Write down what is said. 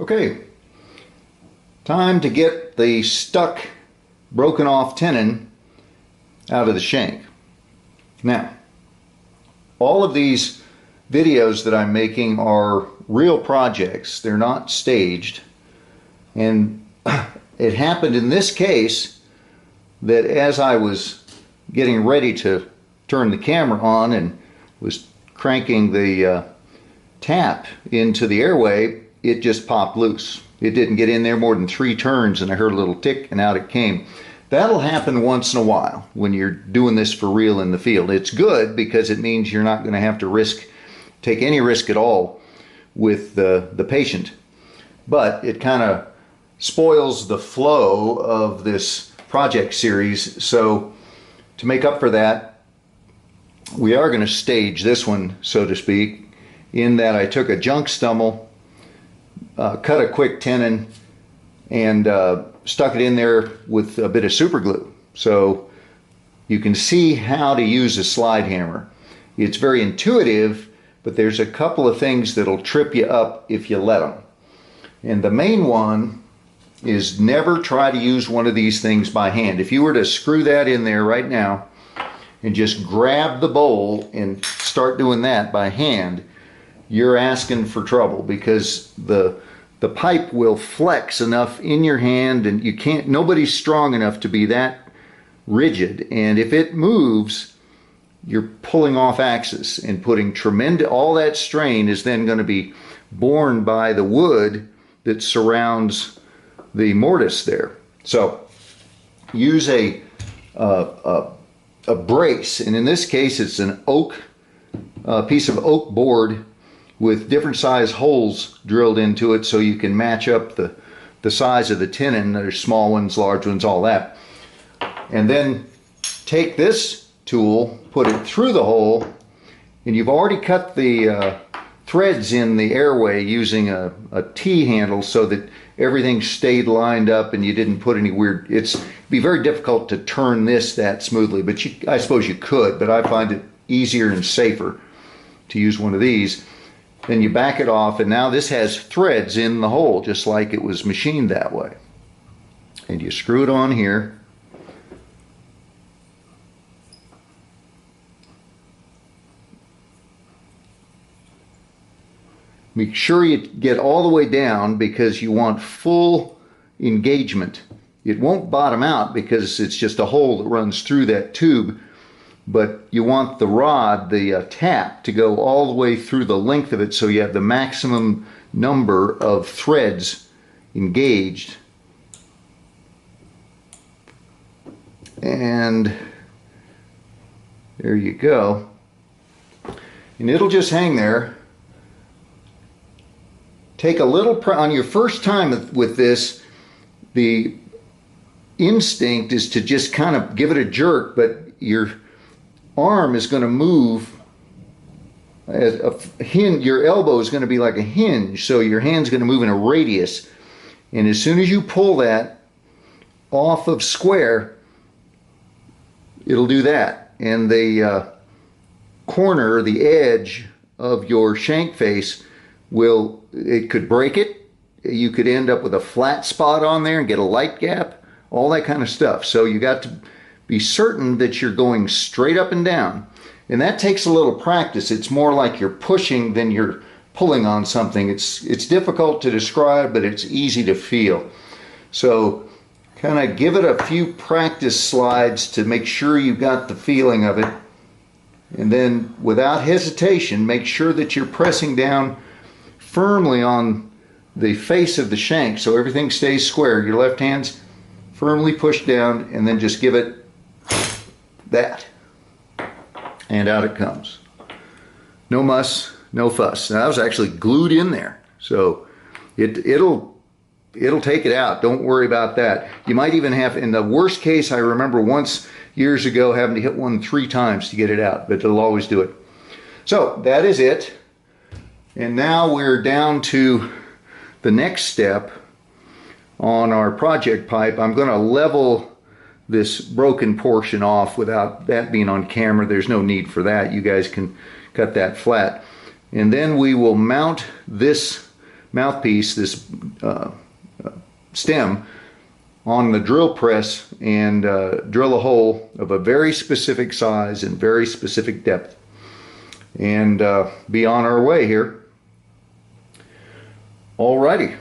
Okay, time to get the stuck, broken off tenon out of the shank. Now, all of these videos that I'm making are real projects. They're not staged. And it happened in this case that as I was getting ready to turn the camera on and was cranking the tap into the airway, it just popped loose. It didn't get in there more than 3 turns and I heard a little tick and out it came. That'll happen once in a while when you're doing this for real in the field. It's good because it means you're not going to have to take any risk at all with the patient. But it kind of spoils the flow of this project series. So to make up for that, we are going to stage this one, so to speak, in that I took a junk stummel, cut a quick tenon, and stuck it in there with a bit of super glue. So you can see how to use a slide hammer. It's very intuitive, but there's a couple of things that'll trip you up if you let them. And the main one is never try to use one of these things by hand. If you were to screw that in there right now and just grab the bowl and start doing that by hand, you're asking for trouble because the pipe will flex enough in your hand and nobody's strong enough to be that rigid. And if it moves, you're pulling off axis and putting all that strain is then going to be borne by the wood that surrounds the mortise there. So use a brace, and in this case it's an piece of oak board with different size holes drilled into it so you can match up the size of the tenon. There's small ones, large ones, all that. And then take this tool, put it through the hole, and you've already cut the threads in the airway using a T handle so that everything stayed lined up and you didn't put any weird... It'd be very difficult to turn this that smoothly, but I suppose you could, but I find it easier and safer to use one of these. Then you back it off, and now this has threads in the hole, just like it was machined that way. And you screw it on here. Make sure you get all the way down because you want full engagement. It won't bottom out because it's just a hole that runs through that tube. But you want the rod, the tap, to go all the way through the length of it so you have the maximum number of threads engaged. And there you go. And it'll just hang there. Take a little, on your first time with this, the instinct is to just kind of give it a jerk, but your arm is going to move as a hinge. Your elbow is going to be like a hinge, so your hand's going to move in a radius, and as soon as you pull that off of square, it'll do that, and the corner, the edge of your shank face it could break it. You could end up with a flat spot on there and get a light gap, all that kind of stuff. So you got to be certain that you're going straight up and down. And that takes a little practice. It's more like you're pushing than you're pulling on something. It's difficult to describe, but it's easy to feel. So kind of give it a few practice slides to make sure you got the feeling of it. And then without hesitation, make sure that you're pressing down firmly on the face of the shank so everything stays square. Your left hand's firmly pushed down, and then just give it that, and out it comes. No muss, no fuss. Now that was actually glued in there, so it'll take it out. Don't worry about that. You might even have, in the worst case, I remember once years ago having to hit one 3 times to get it out, but it'll always do it. So that is it. And now we're down to the next step on our project pipe. I'm going to level this broken portion off without that being on camera. There's no need for that. You guys can cut that flat. And then we will mount this mouthpiece, this stem, on the drill press and drill a hole of a very specific size and very specific depth, and be on our way here. Alrighty.